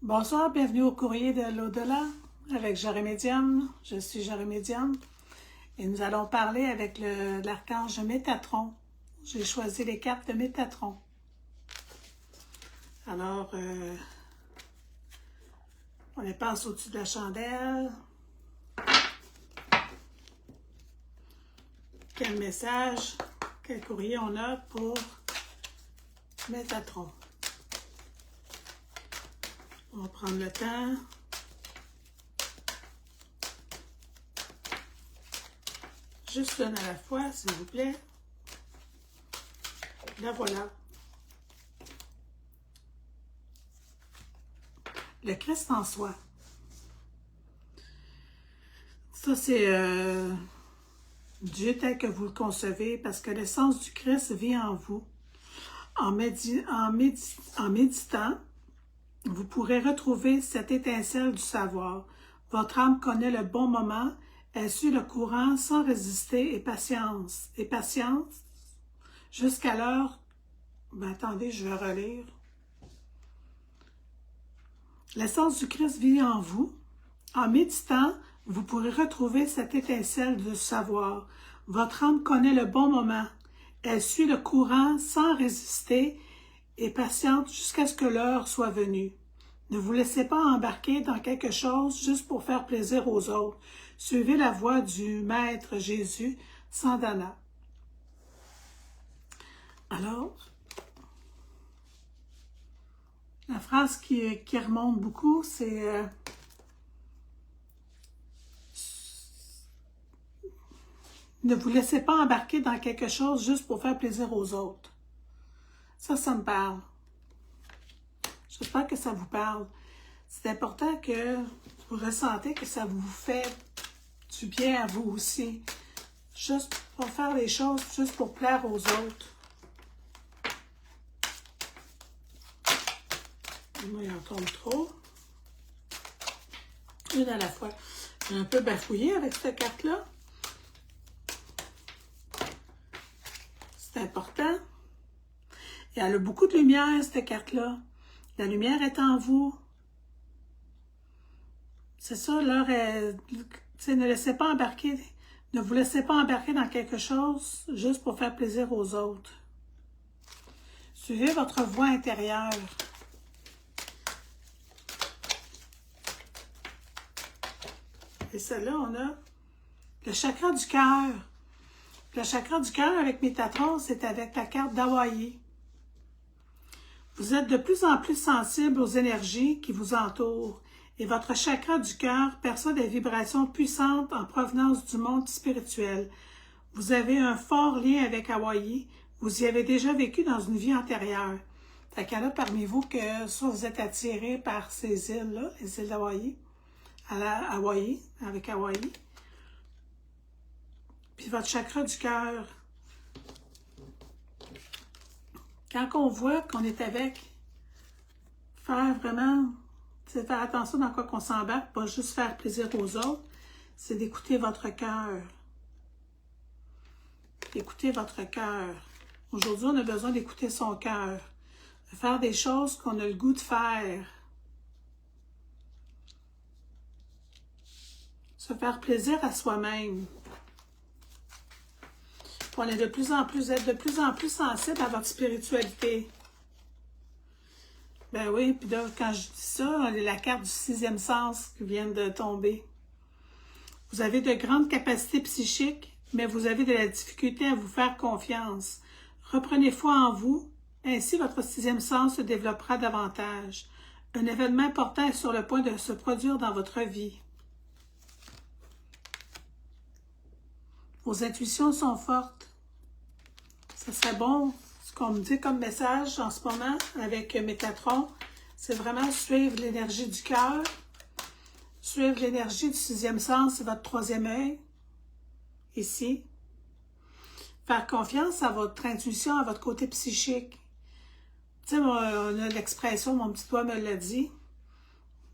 Bonsoir, bienvenue au courrier de l'au-delà avec Jarré Médium. Je suis Jarré Médium et nous allons parler avec l'archange Métatron. J'ai choisi les cartes de Métatron. Alors, on les passe au-dessus de la chandelle. Quel message, quel courrier on a pour Métatron? On va prendre le temps. Juste une à la fois, s'il vous plaît. La voilà. Le Christ en soi. Ça, c'est Dieu tel que vous le concevez, parce que l'essence du Christ vit en vous. En méditant, vous pourrez retrouver cette étincelle du savoir. Votre âme connaît le bon moment, elle suit le courant sans résister et patience jusqu'à l'heure. Attendez, je vais relire. L'essence du Christ vit en vous. En méditant, vous pourrez retrouver cette étincelle du savoir. Votre âme connaît le bon moment. Elle suit le courant sans résister et patiente jusqu'à ce que l'heure soit venue. Ne vous laissez pas embarquer dans quelque chose juste pour faire plaisir aux autres. Suivez la voie du Maître Jésus sans Dana. Alors, la phrase qui remonte beaucoup, c'est ne vous laissez pas embarquer dans quelque chose juste pour faire plaisir aux autres. Ça me parle. J'espère que ça vous parle. C'est important que vous ressentez que ça vous fait du bien à vous aussi. Juste pour faire les choses, juste pour plaire aux autres. Moi, il en tombe trop. Une à la fois. J'ai un peu bafouillé avec cette carte-là. C'est important. Et elle a beaucoup de lumière, cette carte-là. La lumière est en vous. C'est ça, l'heure est... Ne laissez pas embarquer, ne vous laissez pas embarquer dans quelque chose juste pour faire plaisir aux autres. Suivez votre voie intérieure. Et celle-là, on a le chakra du cœur. Le chakra du cœur avec Métatron, c'est avec la carte d'Hawaï. Vous êtes de plus en plus sensible aux énergies qui vous entourent et votre chakra du cœur perçoit des vibrations puissantes en provenance du monde spirituel. Vous avez un fort lien avec Hawaï. Vous y avez déjà vécu dans une vie antérieure. Fait qu'il y en a parmi vous que soit vous êtes attirés par ces îles-là, les îles d'Hawaï, avec Hawaï. Puis votre chakra du cœur. Quand on voit qu'on est avec, faire vraiment, c'est faire attention dans quoi qu'on s'embarque, pas juste faire plaisir aux autres, c'est d'écouter votre cœur. Écoutez votre cœur. Aujourd'hui, on a besoin d'écouter son cœur, de faire des choses qu'on a le goût de faire. Se faire plaisir à soi-même. On est de plus en plus sensible à votre spiritualité. Ben oui, puis là, quand je dis ça, la carte du 6e sens qui vient de tomber. Vous avez de grandes capacités psychiques, mais vous avez de la difficulté à vous faire confiance. Reprenez foi en vous, ainsi votre 6e sens se développera davantage. Un événement important est sur le point de se produire dans votre vie. Vos intuitions sont fortes. Ça serait bon, ce qu'on me dit comme message en ce moment avec Métatron, c'est vraiment suivre l'énergie du cœur, suivre l'énergie du 6e sens, c'est votre 3e œil, ici. Faire confiance à votre intuition, à votre côté psychique. Tu sais, on a l'expression, mon petit doigt me l'a dit.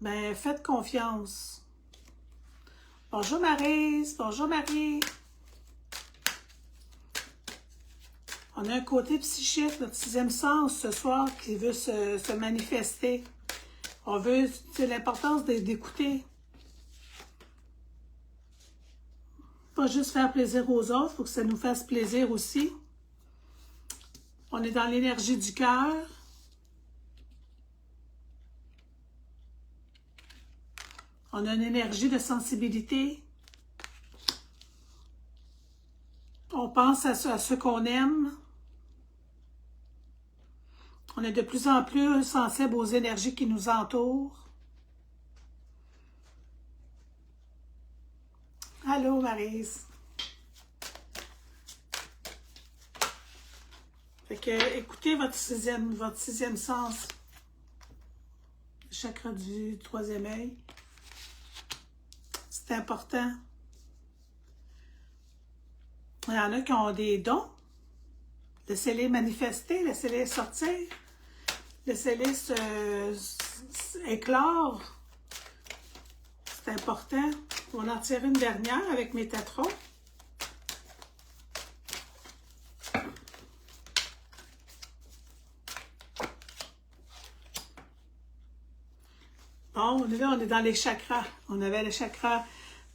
Ben, faites confiance. Bonjour Maryse, bonjour Marie. On a un côté psychique, notre 6e sens ce soir qui veut se manifester. On veut, c'est l'importance d'écouter. Pas juste faire plaisir aux autres, il faut que ça nous fasse plaisir aussi. On est dans l'énergie du cœur. On a une énergie de sensibilité. On pense à ce qu'on aime. On est de plus en plus sensible aux énergies qui nous entourent. Allô, Maryse. Fait que, écoutez votre sixième sens. Le chakra du troisième œil. C'est important. Il y en a qui ont des dons. Laissez-les manifester, laissez-les sortir. Laissez-les éclore. C'est important. On va en tirer une dernière avec Métatron. Bon, on est là, on est dans les chakras. On avait le chakra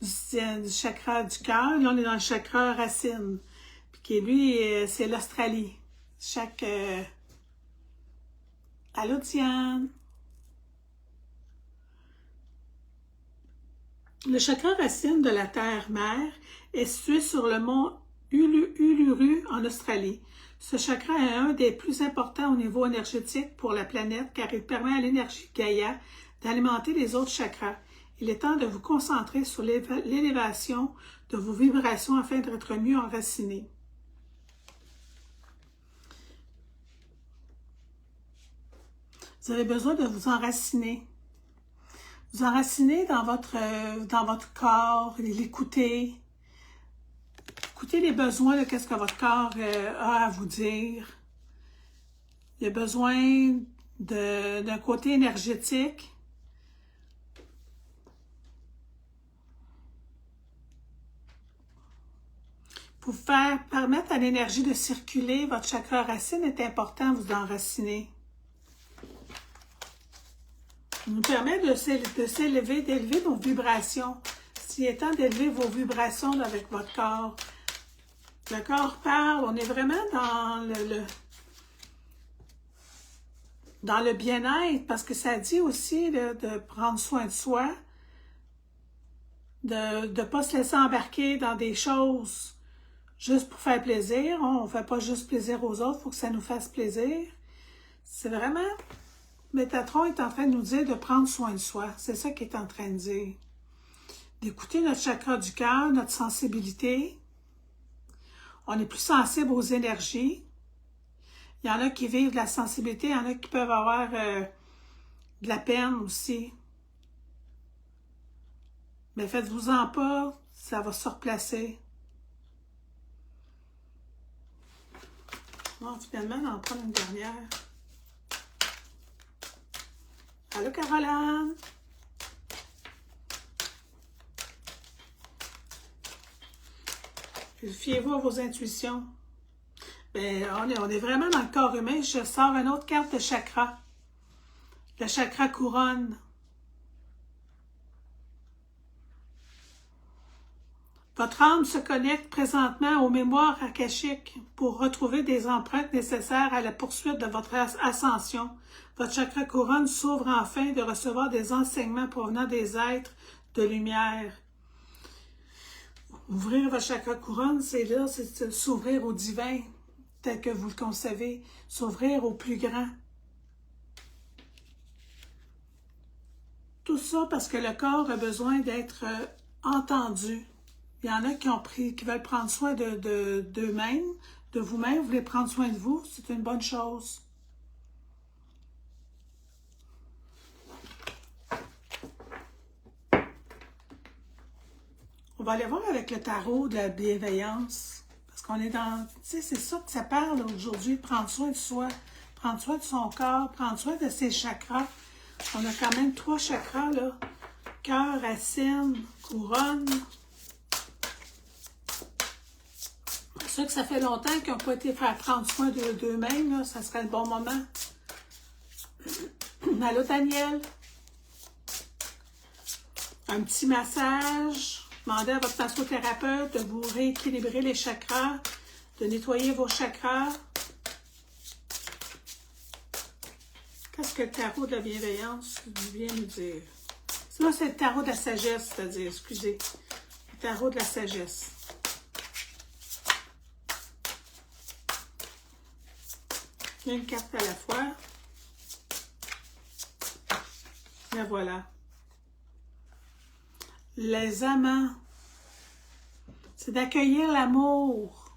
du chakra du cœur. Là, on est dans le chakra racine. Puis qui, lui, c'est l'Australie. Allô, Diane? Le chakra racine de la Terre-Mère est situé sur le mont Uluru en Australie. Ce chakra est un des plus importants au niveau énergétique pour la planète car il permet à l'énergie Gaïa d'alimenter les autres chakras. Il est temps de vous concentrer sur l'élévation de vos vibrations afin d'être mieux enracinés. Vous avez besoin de vous enraciner. Vous enraciner dans votre corps, l'écouter. Écoutez les besoins de ce que votre corps a à vous dire. Il y a besoin d'un côté énergétique. Pour permettre à l'énergie de circuler, votre chakra racine est important à vous enraciner. Il nous permet de s'élever, d'élever nos vibrations. S'il est temps d'élever vos vibrations avec votre corps. Le corps parle, on est vraiment dans le bien-être, parce que ça dit aussi de prendre soin de soi, de ne pas se laisser embarquer dans des choses juste pour faire plaisir. On ne fait pas juste plaisir aux autres, il faut que ça nous fasse plaisir. C'est vraiment... Métatron est en train de nous dire de prendre soin de soi. C'est ça qu'il est en train de dire. D'écouter notre chakra du cœur, notre sensibilité. On est plus sensible aux énergies. Il y en a qui vivent de la sensibilité, il y en a qui peuvent avoir de la peine aussi. Mais faites-vous-en pas, ça va se replacer. Bon, finalement, on va en prendre une dernière. Allô, Caroline? Fiez-vous à vos intuitions. Ben, on est vraiment dans le corps humain. Je sors une autre carte de chakra. Le chakra couronne. Votre âme se connecte présentement aux mémoires akashiques pour retrouver des empreintes nécessaires à la poursuite de votre ascension. Votre chakra couronne s'ouvre enfin de recevoir des enseignements provenant des êtres de lumière. Ouvrir votre chakra couronne, c'est là, c'est s'ouvrir au divin, tel que vous le concevez, s'ouvrir au plus grand. Tout ça parce que le corps a besoin d'être entendu. Il y en a qui veulent prendre soin d'eux-mêmes, de vous-même, vous voulez prendre soin de vous, c'est une bonne chose. On va aller voir avec le tarot de la bienveillance. Parce qu'on est dans... Tu sais, c'est ça que ça parle aujourd'hui, prendre soin de soi, prendre soin de son corps, prendre soin de ses chakras. On a quand même 3 chakras, là. Cœur, racine, couronne. Ceux que ça fait longtemps qu'ils n'ont pas été faire prendre soin d'eux-mêmes, ça serait le bon moment. Allô, Daniel? un petit massage. Demandez à votre massothérapeute de vous rééquilibrer les chakras, de nettoyer vos chakras. Qu'est-ce que le tarot de la bienveillance vient nous dire? Ça, c'est le tarot de la sagesse, c'est-à-dire, excusez, le tarot de la sagesse. Une carte à la fois. Et voilà. Les amants, c'est d'accueillir l'amour.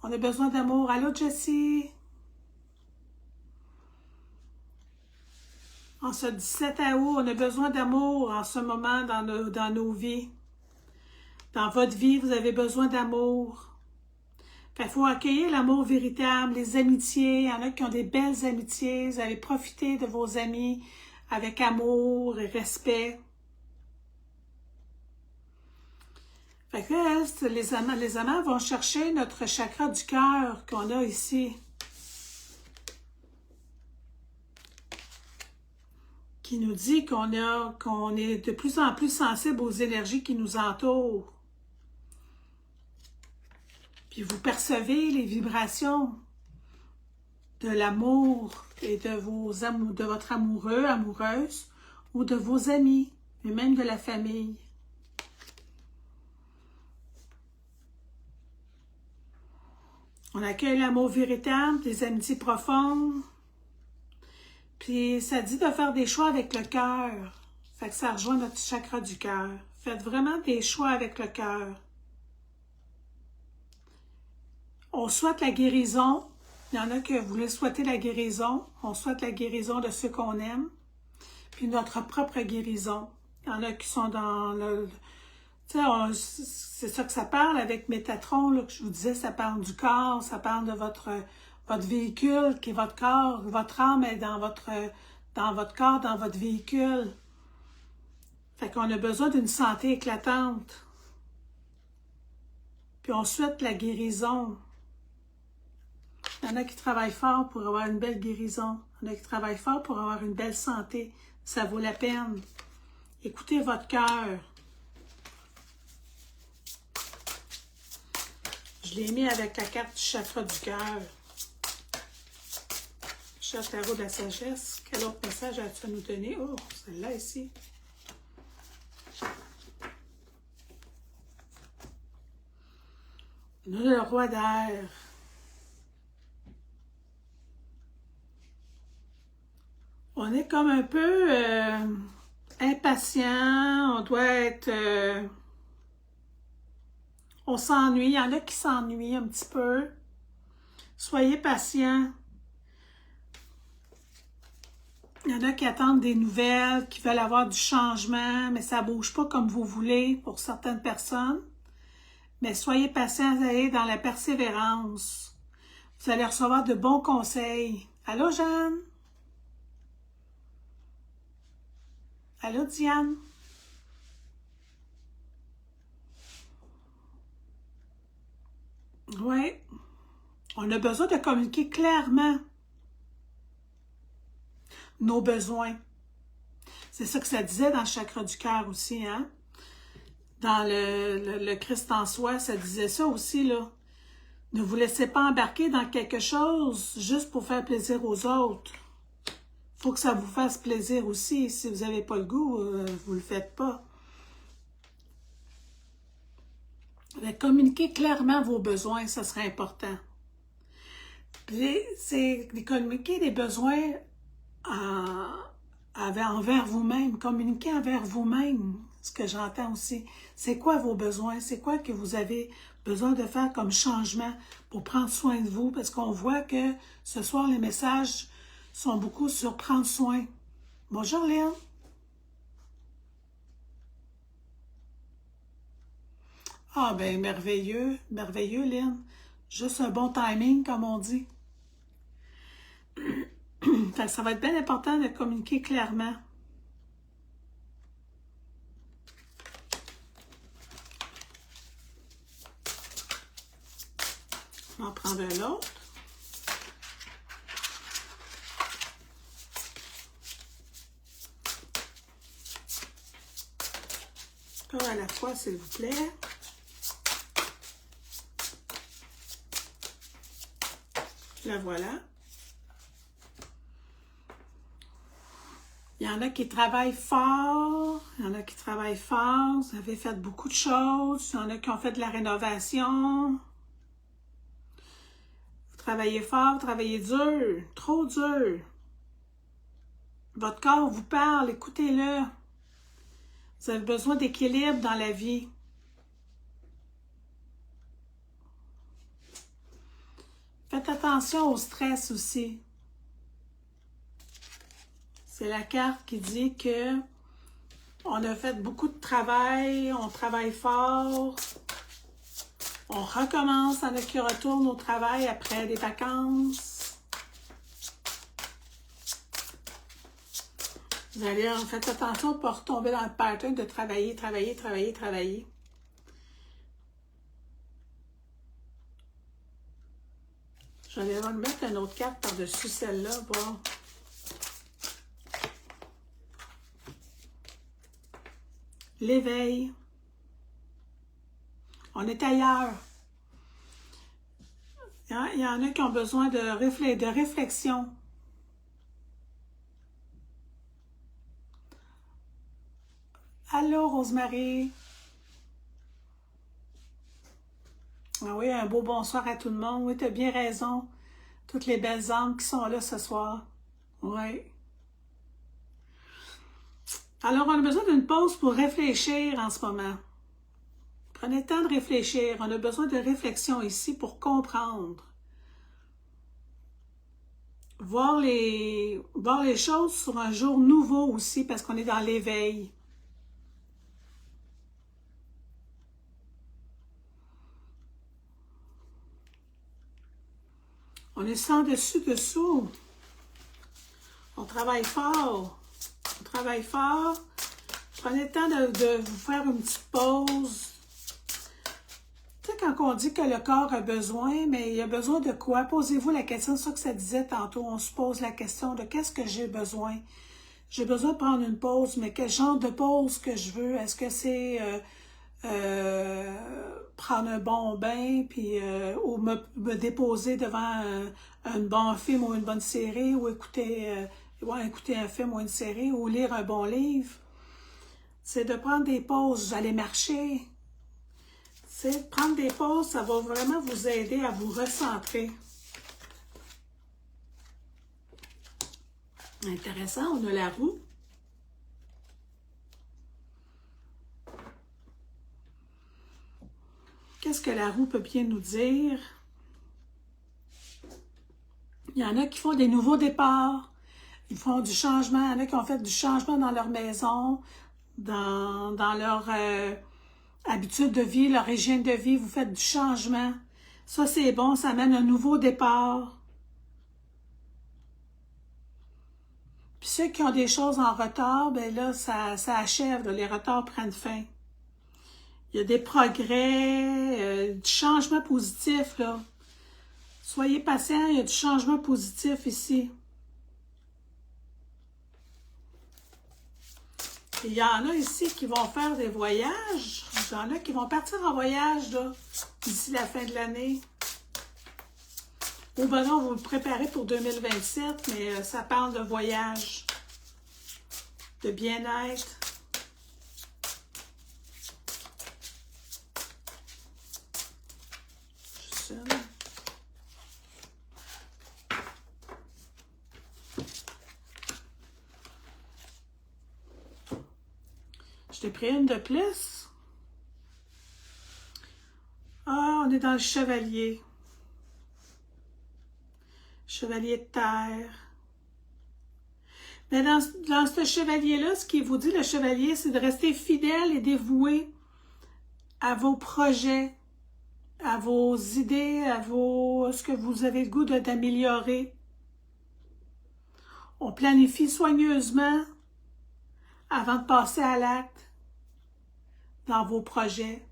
On a besoin d'amour. Allô, Jessie? En ce 17 août, on a besoin d'amour en ce moment dans nos vies. Dans votre vie, vous avez besoin d'amour. Il faut accueillir l'amour véritable, les amitiés. Il y en a qui ont des belles amitiés. Vous allez profiter de vos amis avec amour et respect. Fait que les amants vont chercher notre chakra du cœur qu'on a ici. Qui nous dit qu'on est de plus en plus sensible aux énergies qui nous entourent. Puis vous percevez les vibrations de l'amour et de votre amoureux, amoureuse, ou de vos amis, et même de la famille. On accueille l'amour véritable, des amitiés profondes. Puis ça dit de faire des choix avec le cœur. Fait que ça rejoint notre chakra du cœur. Faites vraiment des choix avec le cœur. On souhaite la guérison. Il y en a qui voulaient souhaiter la guérison. On souhaite la guérison de ceux qu'on aime. Puis notre propre guérison. Il y en a qui sont dans le... Tu sais, c'est ça que ça parle avec Métatron, là, que je vous disais, ça parle du corps, ça parle de votre véhicule, qui est votre corps. Votre âme est dans votre corps, dans votre véhicule. Fait qu'on a besoin d'une santé éclatante. Puis on souhaite la guérison. Il y en a qui travaillent fort pour avoir une belle guérison. Il y en a qui travaillent fort pour avoir une belle santé. Ça vaut la peine. Écoutez votre cœur. Je l'ai mis avec la carte du chakra du cœur. Chakra tarot de la sagesse. Quel autre message as-tu à nous donner? Oh, celle-là ici. Le roi d'air. On est comme un peu impatient. On doit être... on s'ennuie. Il y en a qui s'ennuient un petit peu. Soyez patients. Il y en a qui attendent des nouvelles, qui veulent avoir du changement, mais ça ne bouge pas comme vous voulez pour certaines personnes. Mais soyez patients, allez dans la persévérance. Vous allez recevoir de bons conseils. Allô, Jeanne? Allô, Diane? Oui. On a besoin de communiquer clairement nos besoins. C'est ça que ça disait dans le chakra du cœur aussi, hein? Dans le Christ en soi, ça disait ça aussi, là. Ne vous laissez pas embarquer dans quelque chose juste pour faire plaisir aux autres. Il faut que ça vous fasse plaisir aussi. Si vous n'avez pas le goût, vous ne le faites pas. Mais communiquer clairement vos besoins, ça serait important. C'est de communiquer des besoins envers vous-même. Communiquer envers vous-même, ce que j'entends aussi. C'est quoi vos besoins? C'est quoi que vous avez besoin de faire comme changement pour prendre soin de vous? Parce qu'on voit que ce soir, les messages sont beaucoup sur prendre soin. Bonjour, Léon. Ah, ben merveilleux, merveilleux, Lynn. Juste un bon timing, comme on dit. Ça va être bien important de communiquer clairement. Je vais en prendre un autre. Un à la fois, s'il vous plaît. La voilà. Il y en a qui travaillent fort. Il y en a qui travaillent fort. Vous avez fait beaucoup de choses. Il y en a qui ont fait de la rénovation. Vous travaillez fort, travaillez dur. Trop dur. Votre corps vous parle, écoutez-le. Vous avez besoin d'équilibre dans la vie. Faites attention au stress aussi. C'est la carte qui dit que on a fait beaucoup de travail, on travaille fort, on recommence en a qui retournent au travail après des vacances. Vous allez, faites attention pour ne pas retomber dans le pattern de travailler, travailler, travailler, travailler. Je vais remettre une autre carte par-dessus celle-là. Bon. L'éveil. On est ailleurs. Il y en a qui ont besoin de réflexion. Allô, Rosemary. Ah oui, un beau bonsoir à tout le monde. Oui, tu as bien raison. Toutes les belles âmes qui sont là ce soir. Oui. Alors, on a besoin d'une pause pour réfléchir en ce moment. Prenez le temps de réfléchir. On a besoin de réflexion ici pour comprendre. Voir les choses sur un jour nouveau aussi parce qu'on est dans l'éveil. On est sans dessus-dessous. On travaille fort. On travaille fort. Prenez le temps de vous faire une petite pause. Tu sais, quand on dit que le corps a besoin, mais il a besoin de quoi? Posez-vous la question, c'est ça que ça disait tantôt. On se pose la question de qu'est-ce que j'ai besoin? J'ai besoin de prendre une pause, mais quel genre de pause que je veux? Est-ce que c'est prendre un bon bain, puis ou me déposer devant un bon film ou une bonne série, ou écouter un film ou une série, ou lire un bon livre? C'est de prendre des pauses, aller marcher. C'est prendre des pauses, ça va vraiment vous aider à vous recentrer. Intéressant, on a la roue. Qu'est-ce que la roue peut bien nous dire? Il y en a qui font des nouveaux départs. Ils font du changement. Il y en a qui ont fait du changement dans leur maison, dans leur habitude de vie, leur hygiène de vie. Vous faites du changement. Ça, c'est bon. Ça amène un nouveau départ. Puis ceux qui ont des choses en retard, ben là, ça achève. Là, les retards prennent fin. Il y a des progrès, du changement positif, là. Soyez patients, il y a du changement positif ici. Il y en a ici qui vont faire des voyages. Il y en a qui vont partir en voyage, là, d'ici la fin de l'année. Ou ben non, vous le préparez pour 2027, mais ça parle de voyage, de bien-être. Je t'ai pris une de plus. Ah, on est dans le chevalier. Chevalier de terre. Mais dans ce chevalier-là, ce qu'il vous dit, le chevalier, c'est de rester fidèle et dévoué à vos projets, à vos idées, à ce que vous avez le goût d'améliorer. On planifie soigneusement avant de passer à l'acte dans vos projets.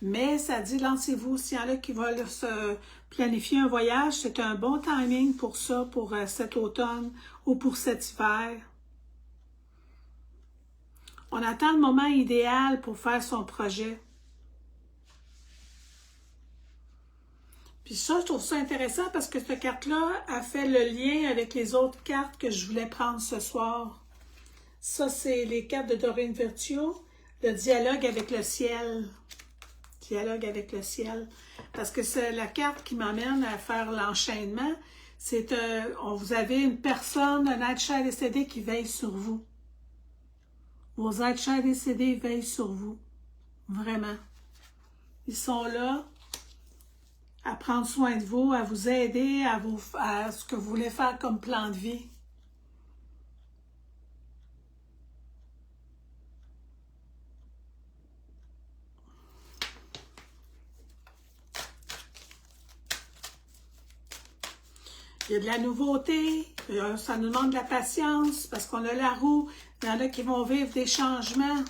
Mais ça dit, lancez-vous. S'il y en a qui veulent se planifier un voyage, c'est un bon timing pour ça, pour cet automne ou pour cet hiver. On attend le moment idéal pour faire son projet. Puis ça, je trouve ça intéressant parce que cette carte-là a fait le lien avec les autres cartes que je voulais prendre ce soir. Ça, c'est les cartes de Doreen Virtue, le dialogue avec le ciel. Dialogue avec le ciel. Parce que c'est la carte qui m'amène à faire l'enchaînement. C'est vous avez une personne, un être cher décédé qui veille sur vous. Vos êtres chers décédés veillent sur vous. Vraiment. Ils sont là à prendre soin de vous, à vous aider à ce que vous voulez faire comme plan de vie. Il y a de la nouveauté, ça nous demande de la patience parce qu'on a la roue. Il y en a qui vont vivre des changements,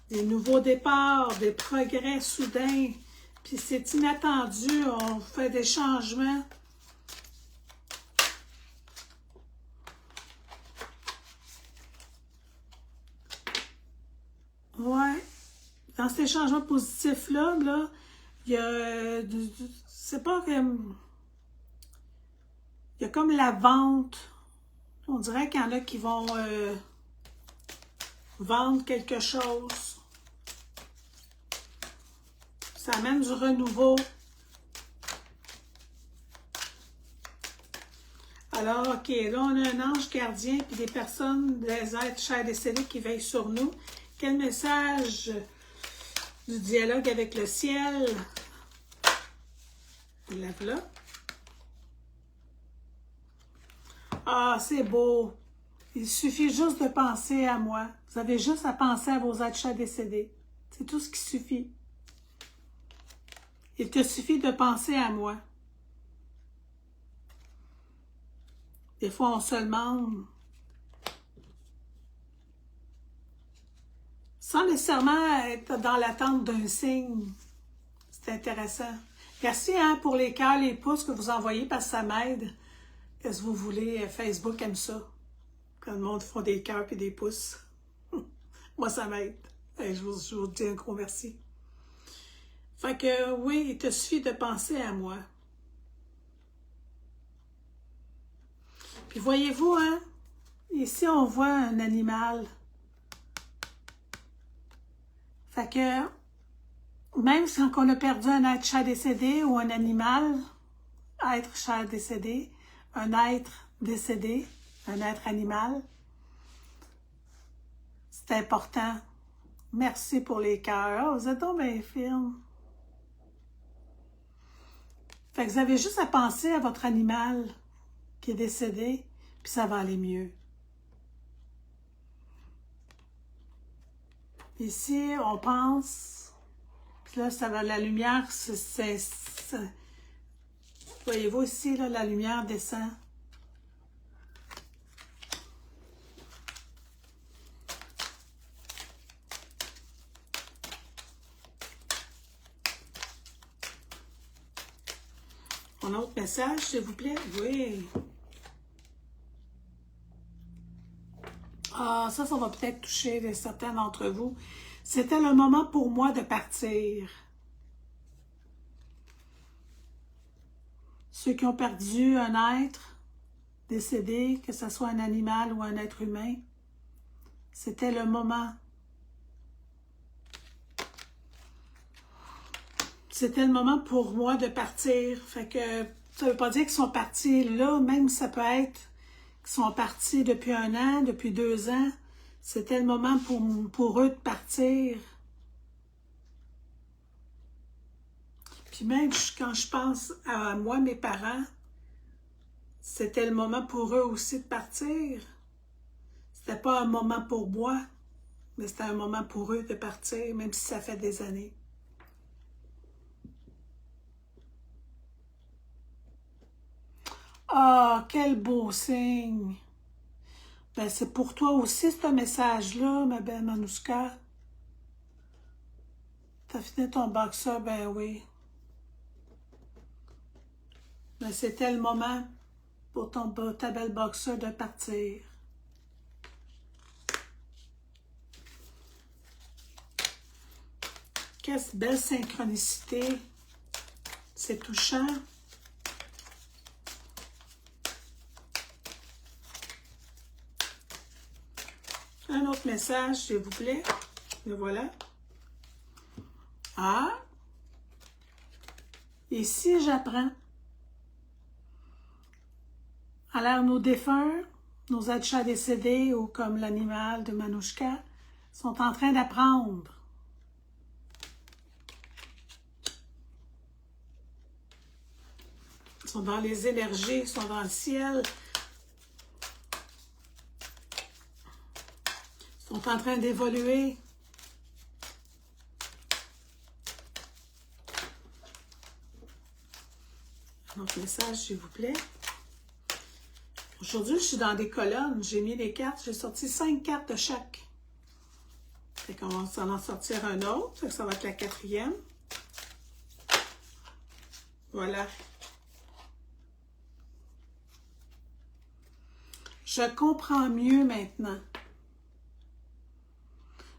des nouveaux départs, des progrès soudains. Puis c'est inattendu, on fait des changements. Ouais, dans ces changements positifs-là, il y a, c'est pas comme, il y a comme la vente. On dirait qu'il y en a qui vont vendre quelque chose. Ça amène du renouveau. Alors, OK, là, on a un ange gardien puis des personnes, des êtres chers décédés qui veillent sur nous. Quel message du dialogue avec le ciel? Lève-la. Ah, c'est beau. Il suffit juste de penser à moi. Vous avez juste à penser à vos êtres chers décédés. C'est tout ce qui suffit. Il te suffit de penser à moi. Des fois, on se demande, sans nécessairement être dans l'attente d'un signe. C'est intéressant. Merci pour les cœurs, les pouces que vous envoyez parce que ça m'aide. Qu'est-ce que vous voulez? Facebook aime ça. Quand le monde fait des cœurs et des pouces. Moi, ça m'aide. Je vous dis un gros merci. Fait que oui, il te suffit de penser à moi. Puis voyez-vous, hein, ici on voit un animal. Fait que même quand on a perdu un être cher décédé ou un animal, être cher décédé, un être décédé, un être animal, c'est important. Merci pour les cœurs. Oh, vous êtes donc bien firme. Fait que vous avez juste à penser à votre animal qui est décédé, puis ça va aller mieux. Ici, on pense, puis là, ça va, la lumière, voyez-vous ici, là, la lumière descend. Un autre message, s'il vous plaît? Oui. Ah, ça va peut-être toucher certains d'entre vous. C'était le moment pour moi de partir. Ceux qui ont perdu un être décédé, que ce soit un animal ou un être humain, c'était le moment. C'était le moment pour moi de partir. Fait que ça ne veut pas dire qu'ils sont partis là, même ça peut être qu'ils sont partis depuis 1 an, depuis 2 ans. C'était le moment pour eux de partir. Puis même quand je pense à moi, mes parents, c'était le moment pour eux aussi de partir. C'était pas un moment pour moi, mais c'était un moment pour eux de partir, même si ça fait des années. Ah, quel beau signe! Ben, c'est pour toi aussi, ce message-là, ma belle Manouska. T'as fini ton boxer, ben oui. Ben, c'était le moment. pour ta belle boxeur de partir. Quelle belle synchronicité. C'est touchant. Un autre message, s'il vous plaît. Le voilà. Ah! Et si j'apprends? Alors, nos défunts, nos êtres décédés, ou comme l'animal de Manouchka, sont en train d'apprendre. Ils sont dans les énergies, ils sont dans le ciel. Ils sont en train d'évoluer. Un autre message, s'il vous plaît. Aujourd'hui, je suis dans des colonnes. J'ai mis des cartes. J'ai sorti 5 cartes de chaque. Fait qu'on va en sortir un autre. Fait que ça va être la 4e. Voilà. Je comprends mieux maintenant.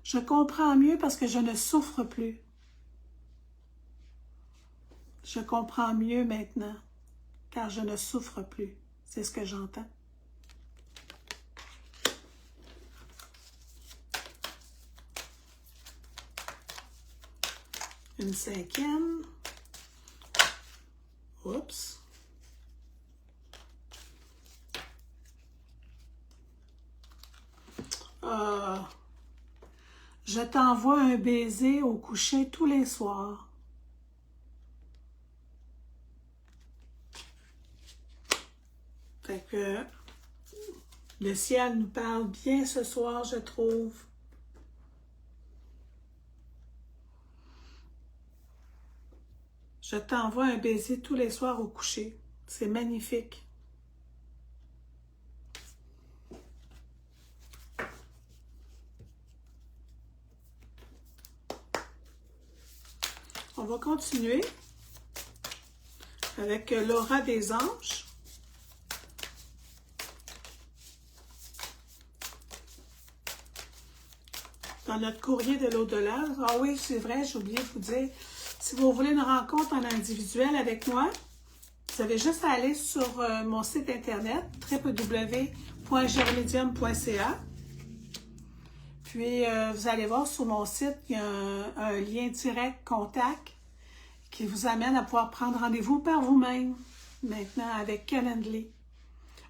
Je comprends mieux parce que je ne souffre plus. Je comprends mieux maintenant, car je ne souffre plus. C'est ce que j'entends. Une 5e. Oups. Je t'envoie un baiser au coucher tous les soirs. Fait que le ciel nous parle bien ce soir, je trouve. Je t'envoie un baiser tous les soirs au coucher. C'est magnifique. On va continuer avec l'aura des anges. Dans notre courrier de l'au-delà. Ah oui, c'est vrai, j'ai oublié de vous dire. Si vous voulez une rencontre en individuel avec moi, vous avez juste à aller sur mon site internet www.germedium.ca. Puis, vous allez voir sur mon site, il y a un lien direct contact qui vous amène à pouvoir prendre rendez-vous par vous-même, maintenant avec Calendly.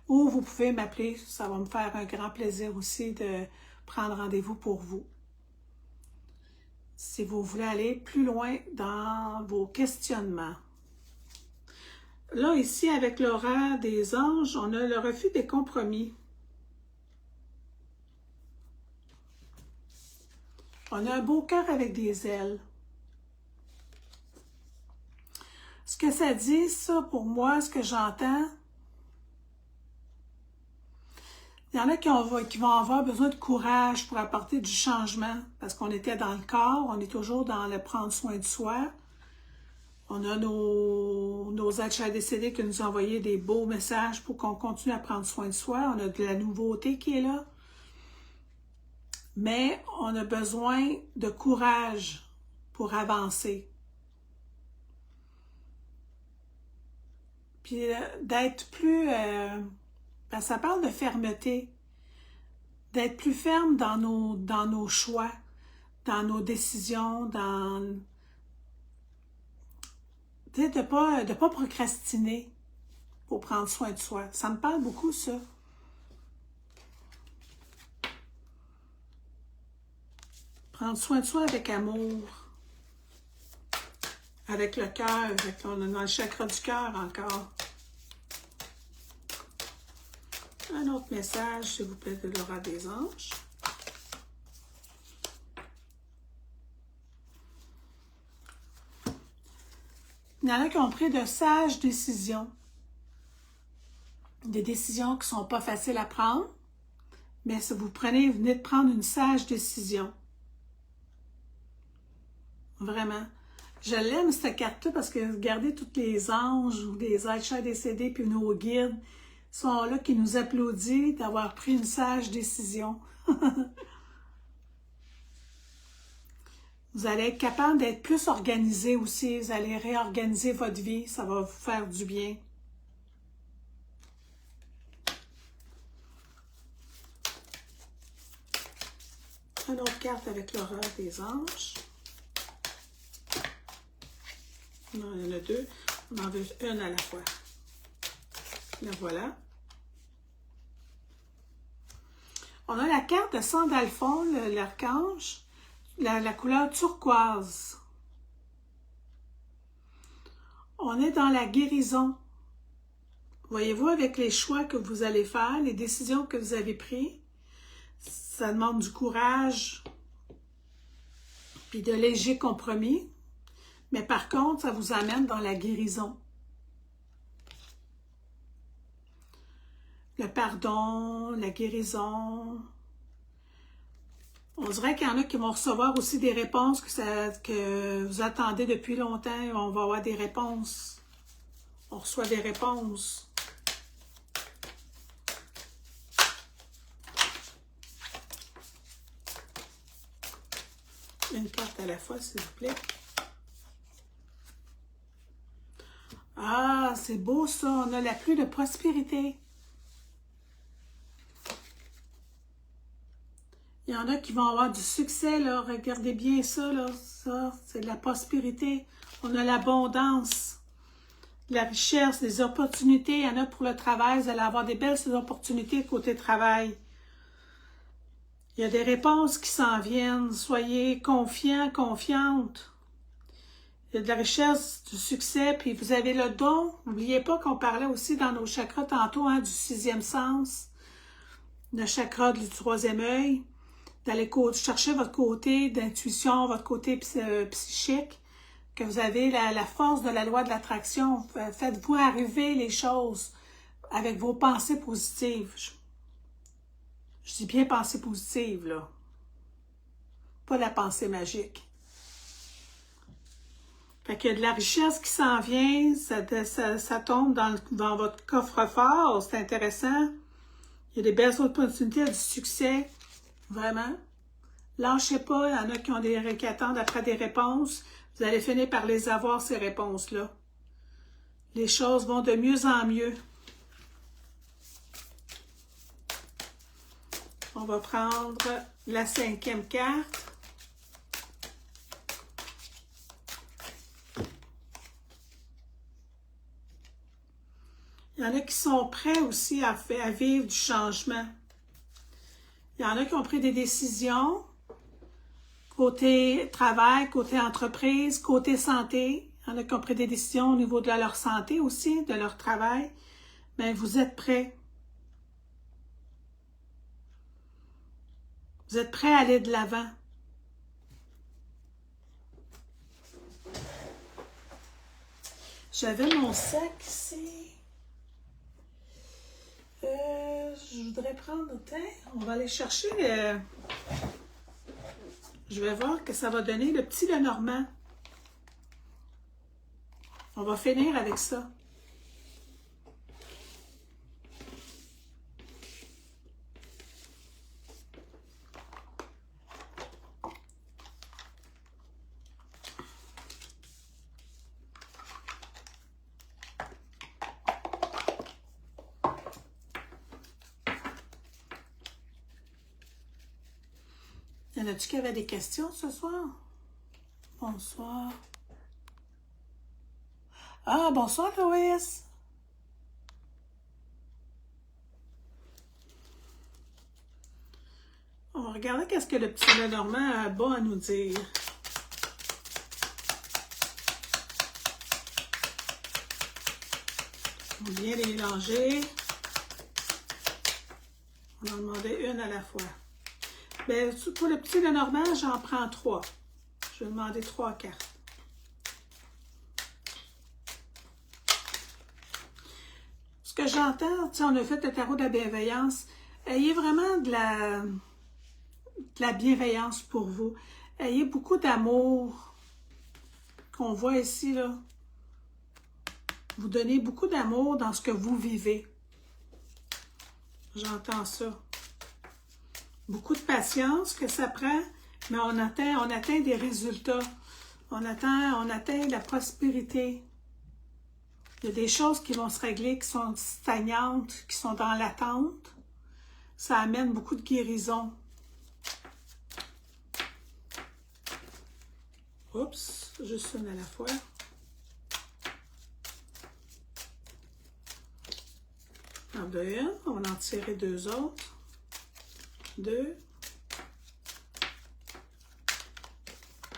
Ou vous pouvez m'appeler, ça va me faire un grand plaisir aussi de prendre rendez-vous pour vous. Si vous voulez aller plus loin dans vos questionnements. Là, ici, avec l'aura des anges, on a le refus des compromis. On a un beau cœur avec des ailes. Ce que ça dit, ça, pour moi, ce que j'entends, il y en a qui vont avoir besoin de courage pour apporter du changement, parce qu'on était dans le corps, on est toujours dans le prendre soin de soi. On a nos êtres décédés qui nous ont envoyé des beaux messages pour qu'on continue à prendre soin de soi. On a de la nouveauté qui est là. Mais on a besoin de courage pour avancer. Puis d'être plus... ben, ça parle de fermeté. D'être plus ferme dans nos choix, dans nos décisions, dans... De ne pas procrastiner pour prendre soin de soi. Ça me parle beaucoup, ça. Prendre soin de soi avec amour. Avec le cœur. On est dans le chakra du cœur encore. Un autre message, s'il vous plaît, de l'aura des anges. Il y en a qui ont pris de sages décisions. Des décisions qui ne sont pas faciles à prendre, mais si vous venez de prendre une sage décision. Vraiment. Je l'aime, cette carte-là, parce que regardez tous les anges ou les êtres chers décédés, puis nos guides, sont là qui nous applaudissent d'avoir pris une sage décision. Vous allez être capable d'être plus organisé aussi. Vous allez réorganiser votre vie. Ça va vous faire du bien. Une autre carte avec l'horreur des anges. Non, il y en a deux. On en veut une à la fois. La voilà. On a la carte de Sandalphon, l'archange, la couleur turquoise. On est dans la guérison. Voyez-vous, avec les choix que vous allez faire, les décisions que vous avez prises, ça demande du courage puis de légers compromis. Mais par contre, ça vous amène dans la guérison. Le pardon, la guérison. On dirait qu'il y en a qui vont recevoir aussi des réponses que vous attendez depuis longtemps. On va avoir des réponses. On reçoit des réponses. Une carte à la fois, s'il vous plaît. Ah, c'est beau ça. On a la pluie de prospérité. Il y en a qui vont avoir du succès, là. Regardez bien ça, là. Ça, c'est de la prospérité. On a l'abondance, la richesse, des opportunités. Il y en a pour le travail. Vous allez avoir des belles opportunités côté travail. Il y a des réponses qui s'en viennent. Soyez confiants, confiantes. Il y a de la richesse, du succès, puis vous avez le don. N'oubliez pas qu'on parlait aussi dans nos chakras tantôt, hein, du 6e sens, le chakra du 3e œil, d'aller chercher votre côté d'intuition, votre côté psychique, que vous avez la force de la loi de l'attraction. Faites-vous arriver les choses avec vos pensées positives. Je dis bien pensée positive, là. Pas la pensée magique. Fait qu'il y a de la richesse qui s'en vient, ça tombe dans votre coffre-fort, c'est intéressant. Il y a des belles opportunités, du succès, vraiment. Lâchez pas, il y en a qui attendent après des réponses. Vous allez finir par les avoir, ces réponses-là. Les choses vont de mieux en mieux. On va prendre la 5e carte. Il y en a qui sont prêts aussi à vivre du changement. Il y en a qui ont pris des décisions, côté travail, côté entreprise, côté santé. Il y en a qui ont pris des décisions au niveau de leur santé aussi, de leur travail. Mais vous êtes prêts. Vous êtes prêts à aller de l'avant. J'avais mon sac ici. Je voudrais prendre le thé. On va aller chercher. Je vais voir que ça va donner le petit Lenormand. On va finir avec ça. Y en a-tu qui avaient des questions ce soir? Bonsoir. Ah, bonsoir, Loïs. On va regarder qu'est-ce que le petit Lenormand a bon à nous dire. On va bien les mélanger. On va en demander une à la fois. Bien, pour le petit Lenormand, j'en prends 3. Je vais demander 3 cartes. Ce que j'entends, on a fait le tarot de la bienveillance. Ayez vraiment de la bienveillance pour vous. Ayez beaucoup d'amour. Qu'on voit ici, là. Vous donnez beaucoup d'amour dans ce que vous vivez. J'entends ça. Beaucoup de patience que ça prend, mais on atteint des résultats. On atteint la prospérité. Il y a des choses qui vont se régler, qui sont stagnantes, qui sont dans l'attente. Ça amène beaucoup de guérison. Oups, juste une à la fois. En deux, on va en tirer deux autres. Deux.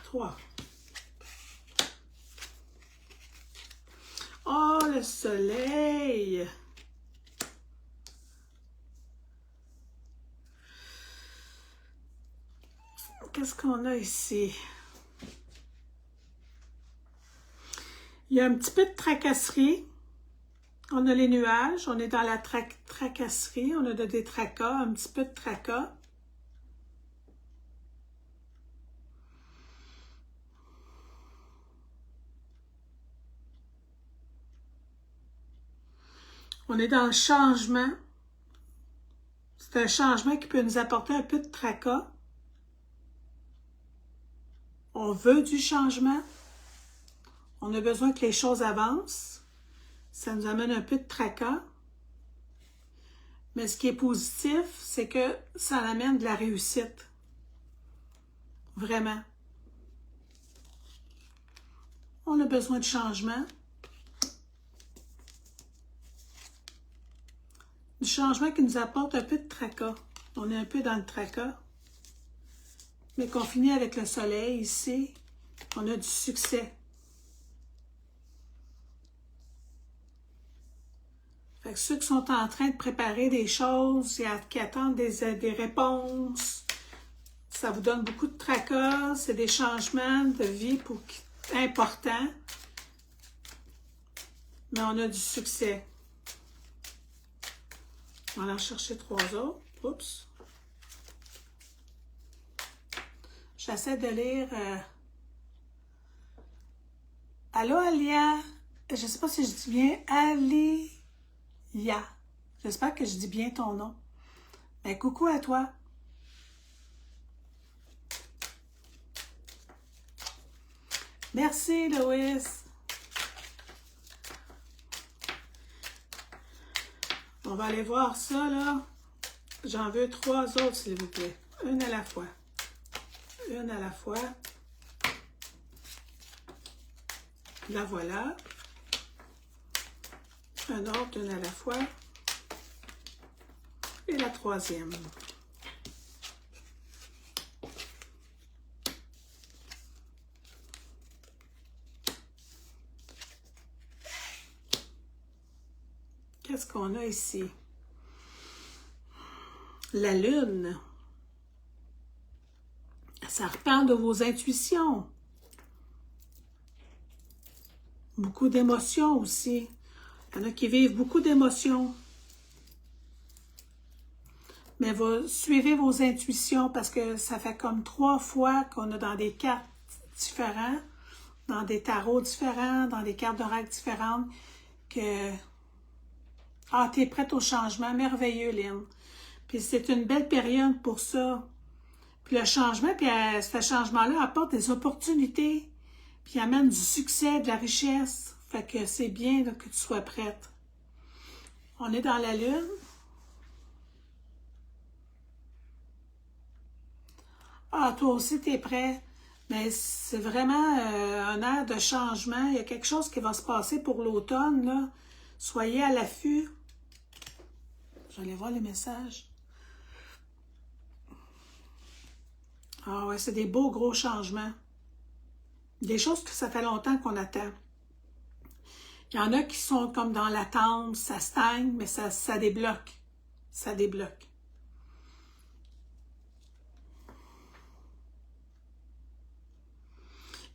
Trois. Oh, le soleil! Qu'est-ce qu'on a ici? Il y a un petit peu de tracasserie. On a les nuages, on est dans la tracasserie, on a des tracas, un petit peu de tracas. On est dans le changement. C'est un changement qui peut nous apporter un peu de tracas. On veut du changement. On a besoin que les choses avancent. Ça nous amène un peu de tracas. Mais ce qui est positif, c'est que ça amène de la réussite. Vraiment. On a besoin de changement. Du changement qui nous apporte un peu de tracas. On est un peu dans le tracas. Mais qu'on finit avec le soleil ici, on a du succès. Fait que ceux qui sont en train de préparer des choses, qui attendent des réponses, ça vous donne beaucoup de tracas, c'est des changements de vie importants, mais on a du succès. On va en chercher trois autres. Oups. J'essaie de lire. Allô, Alia? Je ne sais pas si je dis bien Alia. J'espère que je dis bien ton nom. Mais coucou à toi. Merci, Loïs. On va aller voir ça, là. J'en veux trois autres, s'il vous plaît. Une à la fois. Une à la fois. La voilà. Un autre, une à la fois. Et la troisième. Qu'est-ce qu'on a ici? La lune. Ça reparle de vos intuitions. Beaucoup d'émotions aussi. Il y en a qui vivent beaucoup d'émotions. Mais suivez vos intuitions parce que ça fait comme 3 fois qu'on a dans des cartes différentes, dans des tarots différents, dans des cartes d'oracle différentes, que ah, t'es prête au changement, merveilleux, Lynn. Puis c'est une belle période pour ça. Puis le changement, puis ce changement-là apporte des opportunités, puis amène du succès, de la richesse. Fait que c'est bien là, que tu sois prête. On est dans la lune. Ah, toi aussi, t'es prêt. Mais c'est vraiment un air de changement. Il y a quelque chose qui va se passer pour l'automne, là. Soyez à l'affût. Je vais aller voir les messages. Ah ouais, c'est des beaux gros changements. Des choses que ça fait longtemps qu'on attend. Il y en a qui sont comme dans l'attente, ça stagne, mais ça débloque. Ça débloque.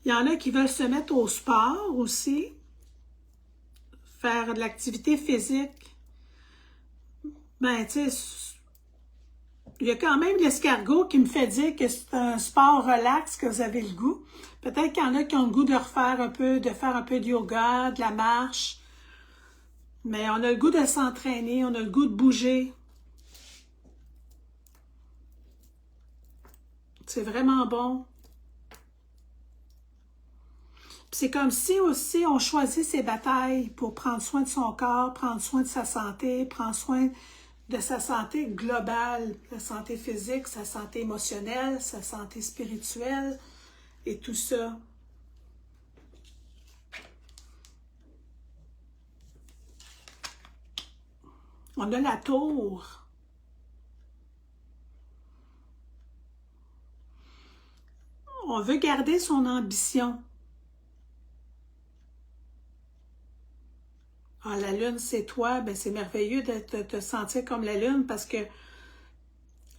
Il y en a qui veulent se mettre au sport aussi, faire de l'activité physique. Ben, tu sais, il y a quand même l'escargot qui me fait dire que c'est un sport relax, que vous avez le goût. Peut-être qu'il y en a qui ont le goût de refaire un peu, de faire un peu de yoga, de la marche. Mais on a le goût de s'entraîner, on a le goût de bouger. C'est vraiment bon. C'est comme si aussi on choisit ses batailles pour prendre soin de son corps, prendre soin de sa santé, prendre soin de sa santé globale, sa santé physique, sa santé émotionnelle, sa santé spirituelle et tout ça. On a la tour. On veut garder son ambition. Ah, la lune, c'est toi. Ben, c'est merveilleux de te sentir comme la lune parce que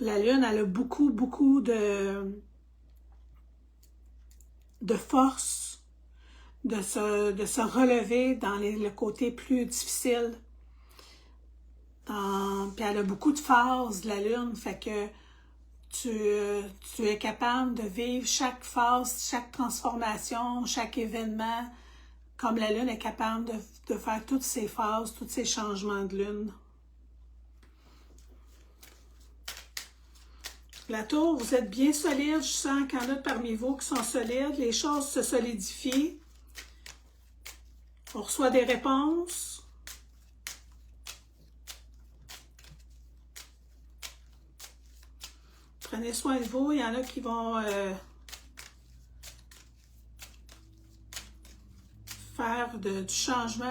la lune, elle a beaucoup, beaucoup de force de se relever dans le côté plus difficile. Puis elle a beaucoup de phases, la lune, fait que tu es capable de vivre chaque phase, chaque transformation, chaque événement, comme la lune est capable de faire toutes ces phases, tous ces changements de lune. La tour, vous êtes bien solide. Je sens qu'il y en a parmi vous qui sont solides. Les choses se solidifient. On reçoit des réponses. Prenez soin de vous. Il y en a qui vont faire du changement.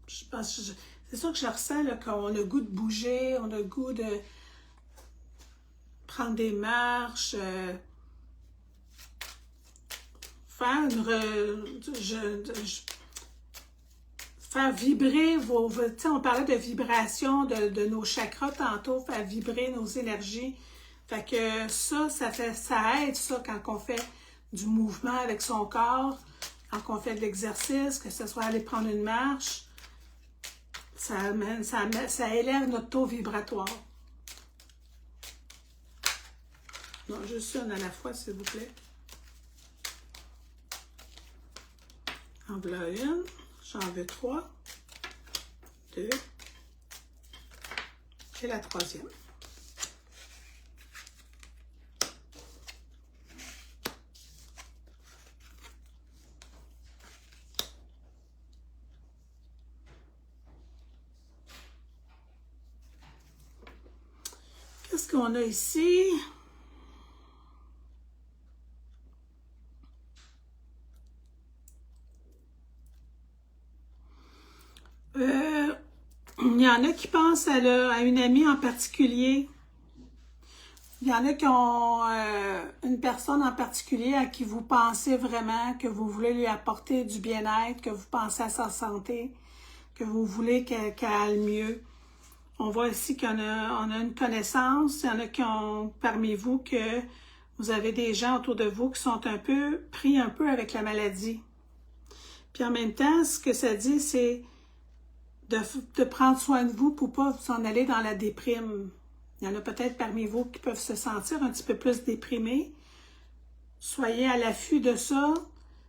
C'est ça que je ressens, là, qu'on a le goût de bouger, on a le goût de prendre des marches, faire faire vibrer vos... On parlait de vibration de nos chakras tantôt, faire vibrer nos énergies. Fait que ça aide ça quand on fait du mouvement avec son corps, quand on fait de l'exercice, que ce soit aller prendre une marche. Ça élève notre taux vibratoire. Non, juste une à la fois, s'il vous plaît. En voilà une. J'en veux 3. 2. Et la troisième. Qu'est-ce qu'on a ici? Il y en a qui pensent à une amie en particulier. Il y en a qui ont une personne en particulier à qui vous pensez vraiment, que vous voulez lui apporter du bien-être, que vous pensez à sa santé, que vous voulez qu'elle aille mieux. On voit ici qu'on a une connaissance. Il y en a qui ont parmi vous que vous avez des gens autour de vous qui sont un peu pris un peu avec la maladie. Puis en même temps, ce que ça dit, c'est de prendre soin de vous pour ne pas vous en aller dans la déprime. Il y en a peut-être parmi vous qui peuvent se sentir un petit peu plus déprimés. Soyez à l'affût de ça.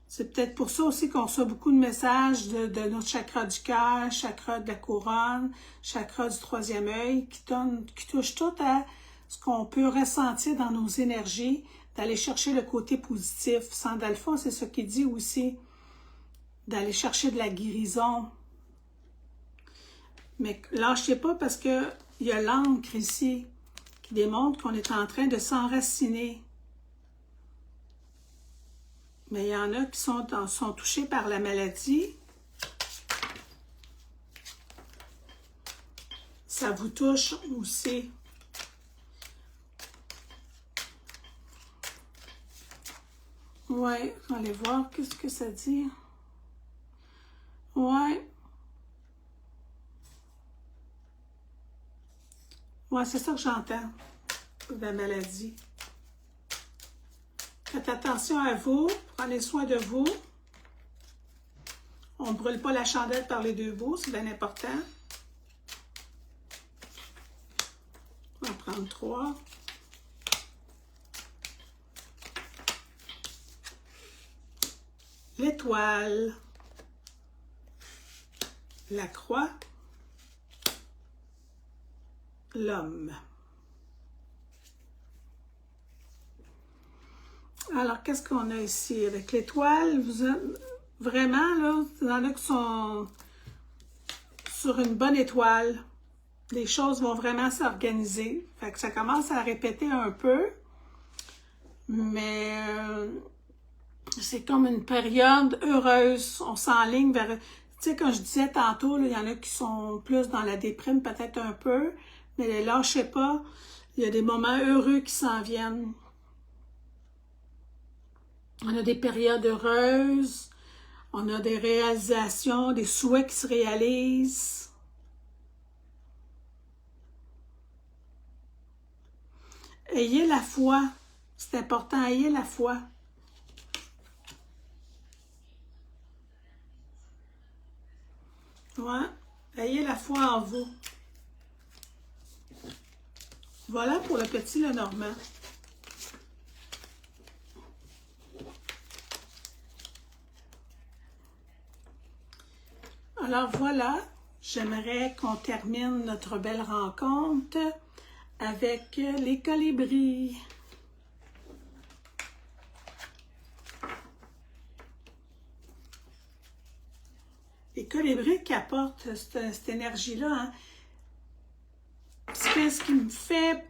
C'est peut-être pour ça aussi qu'on reçoit beaucoup de messages de notre chakra du cœur, chakra de la couronne, chakra du troisième œil, qui touche tout à ce qu'on peut ressentir dans nos énergies, d'aller chercher le côté positif. Sandalphon, c'est ce qu'il dit aussi, d'aller chercher de la guérison. Mais lâchez pas parce que il y a l'encre ici qui démontre qu'on est en train de s'enraciner. Mais il y en a qui sont touchés par la maladie. Ça vous touche aussi. Ouais, on va aller voir qu'est-ce que ça dit. Ouais. Ouais, c'est ça que j'entends, de la maladie. Faites attention à vous, prenez soin de vous. On ne brûle pas la chandelle par les deux bouts, c'est bien important. On va prendre 3. L'étoile. La croix. L'homme. Alors, qu'est-ce qu'on a ici? Avec l'étoile, vous êtes vraiment, là, il y en a qui sont sur une bonne étoile. Les choses vont vraiment s'organiser. Fait que ça commence à répéter un peu. Mais c'est comme une période heureuse. On s'enligne vers... Tu sais, comme je disais tantôt, il y en a qui sont plus dans la déprime, peut-être un peu. Mais lâchez pas. Il y a des moments heureux qui s'en viennent. On a des périodes heureuses. On a des réalisations, des souhaits qui se réalisent. Ayez la foi. C'est important, ayez la foi. Ouais, ayez la foi en vous. Voilà pour le petit Lenormand. Alors voilà, j'aimerais qu'on termine notre belle rencontre avec les colibris. Les colibris qui apportent cette énergie-là, hein, ce qui me fait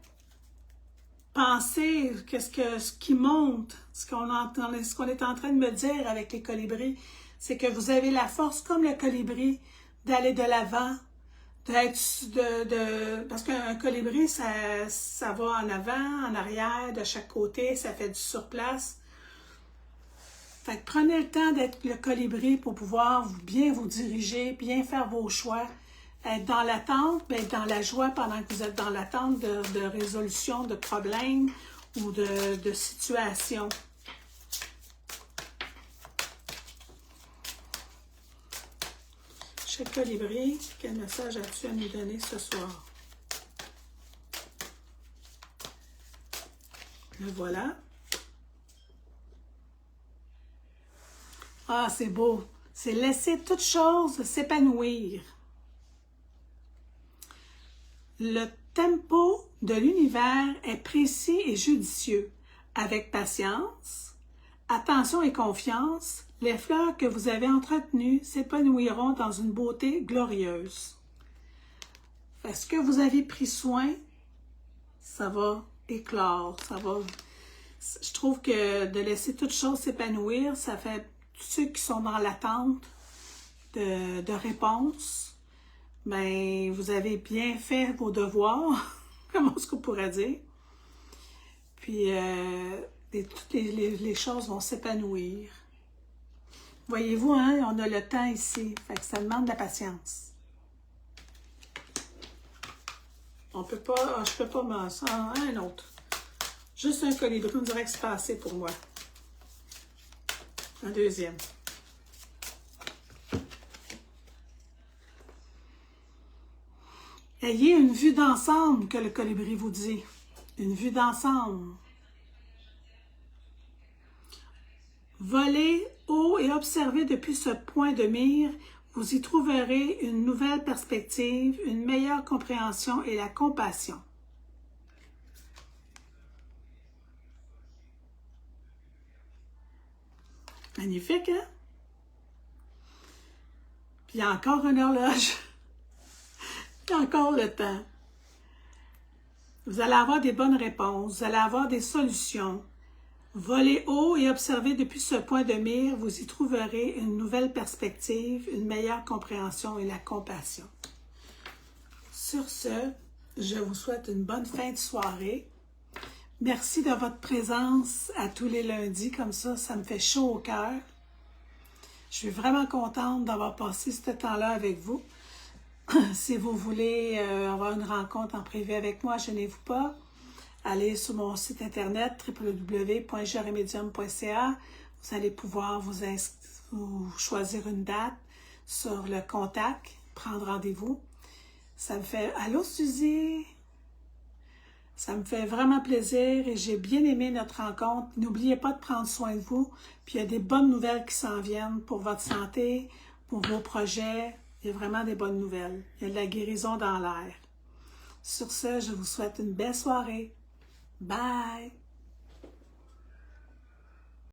penser, ce qui monte, ce qu'on est en train de me dire avec les colibris, c'est que vous avez la force, comme le colibri, d'aller de l'avant, parce qu'un colibri, ça va en avant, en arrière, de chaque côté, ça fait du surplace. Fait que prenez le temps d'être le colibri pour pouvoir bien vous diriger, bien faire vos choix, être dans l'attente, mais être dans la joie pendant que vous êtes dans l'attente de résolution de problèmes ou de situations. Cher colibri, quel message as-tu à nous donner ce soir? Le voilà. Ah, c'est beau. C'est laisser toute chose s'épanouir. Le tempo de l'univers est précis et judicieux. Avec patience, attention et confiance, les fleurs que vous avez entretenues s'épanouiront dans une beauté glorieuse. Est-ce que vous avez pris soin? Ça va éclore, ça va... Je trouve que de laisser toute chose s'épanouir, ça fait tous ceux qui sont dans l'attente de réponses, ben, vous avez bien fait vos devoirs, comment est-ce qu'on pourrait dire. Puis, toutes les choses vont s'épanouir. Voyez-vous, hein, on a le temps ici, fait que ça demande de la patience. On peut pas, je peux pas m'en... un autre. Juste un colibri, on dirait que c'est pas assez pour moi. Un deuxième. Ayez une vue d'ensemble que le colibri vous dit. Une vue d'ensemble. Volez haut et observez depuis ce point de mire. Vous y trouverez une nouvelle perspective, une meilleure compréhension et la compassion. Magnifique, hein? Puis il y a encore une horloge. Il y a encore le temps. Vous allez avoir des bonnes réponses. Vous allez avoir des solutions. Volez haut et observez depuis ce point de mire. Vous y trouverez une nouvelle perspective, une meilleure compréhension et la compassion. Sur ce, je vous souhaite une bonne fin de soirée. Merci de votre présence à tous les lundis. Comme ça me fait chaud au cœur. Je suis vraiment contente d'avoir passé ce temps-là avec vous. Si vous voulez avoir une rencontre en privé avec moi, gênez-vous pas. Allez sur mon site internet www.jeremedium.ca. Vous allez pouvoir vous choisir une date sur le contact, prendre rendez-vous. Ça me fait... Allô, Suzy? Ça me fait vraiment plaisir et j'ai bien aimé notre rencontre. N'oubliez pas de prendre soin de vous. Puis il y a des bonnes nouvelles qui s'en viennent pour votre santé, pour vos projets. Il y a vraiment des bonnes nouvelles. Il y a de la guérison dans l'air. Sur ce, je vous souhaite une belle soirée. Bye!